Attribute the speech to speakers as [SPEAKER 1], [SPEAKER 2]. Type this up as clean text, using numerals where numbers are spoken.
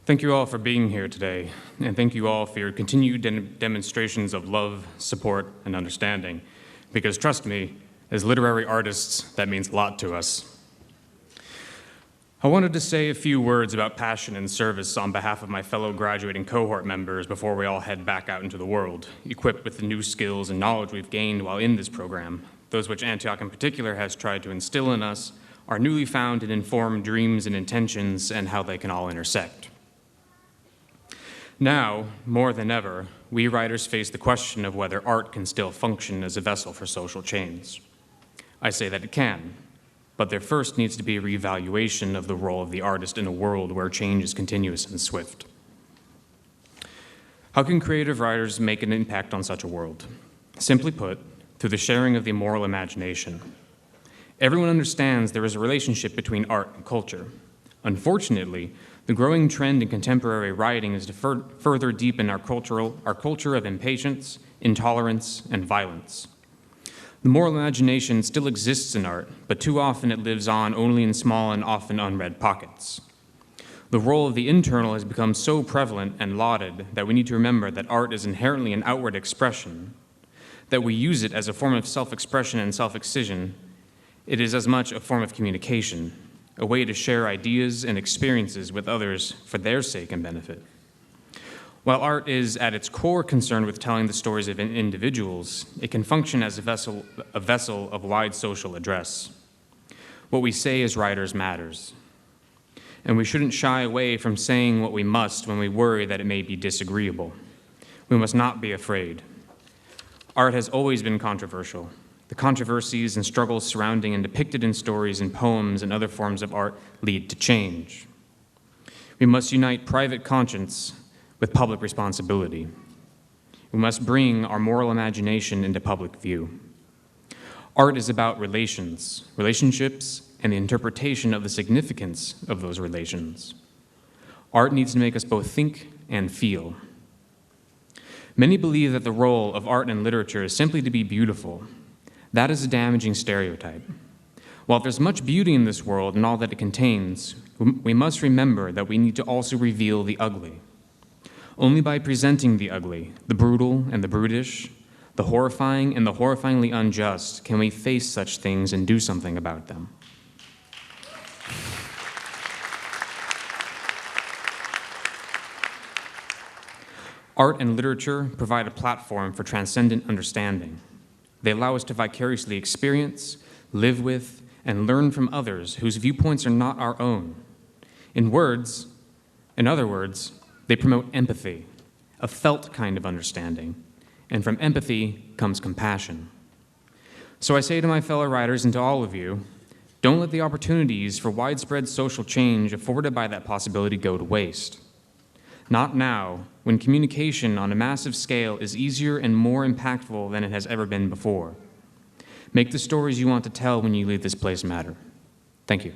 [SPEAKER 1] Thank you all for being here today, and thank you all for your continued demonstrations of love, support, and understanding, because trust me, as literary artists, that means a lot to us. I wanted to say a few words about passion and service on behalf of my fellow graduating cohort members before we all head back out into the world, equipped with the new skills and knowledge we've gained while in this program, those which Antioch in particular has tried to instill in us, our newly found and informed dreams and intentions, and how they can all intersect. Now, more than ever, we writers face the question of whether art can still function as a vessel for social change. I say that it can, but there first needs to be a reevaluation of the role of the artist in a world where change is continuous and swift. How can creative writers make an impact on such a world? Simply put, through the sharing of the moral imagination. Everyone understands there is a relationship between art and culture. Unfortunately, the growing trend in contemporary writing is to further deepen our culture of impatience, intolerance, and violence. The moral imagination still exists in art, but too often it lives on only in small and often unread pockets. The role of the internal has become so prevalent and lauded that we need to remember that art is inherently an outward expression, that we use it as a form of self-expression and self-excision. It is as much a form of communication, a way to share ideas and experiences with others for their sake and benefit. While art is at its core concerned with telling the stories of individuals, it can function as a vessel of wide social address. What we say as writers matters, and we shouldn't shy away from saying what we must when we worry that it may be disagreeable. We must not be afraid. Art has always been controversial. The controversies and struggles surrounding and depicted in stories and poems and other forms of art lead to change. We must unite private conscience with public responsibility. We must bring our moral imagination into public view. Art is about relationships, and the interpretation of the significance of those relations. Art needs to make us both think and feel. Many believe that the role of art and literature is simply to be beautiful. That is a damaging stereotype. While there's much beauty in this world and all that it contains, we must remember that we need to also reveal the ugly. Only by presenting the ugly, the brutal and the brutish, the horrifying and the horrifyingly unjust, can we face such things and do something about them. Art and literature provide a platform for transcendent understanding. They allow us to vicariously experience, live with, and learn from others whose viewpoints are not our own. In other words, they promote empathy, a felt kind of understanding, and from empathy comes compassion. So I say to my fellow writers and to all of you, don't let the opportunities for widespread social change afforded by that possibility go to waste. Not now, when communication on a massive scale is easier and more impactful than it has ever been before. Make the stories you want to tell when you leave this place matter. Thank you.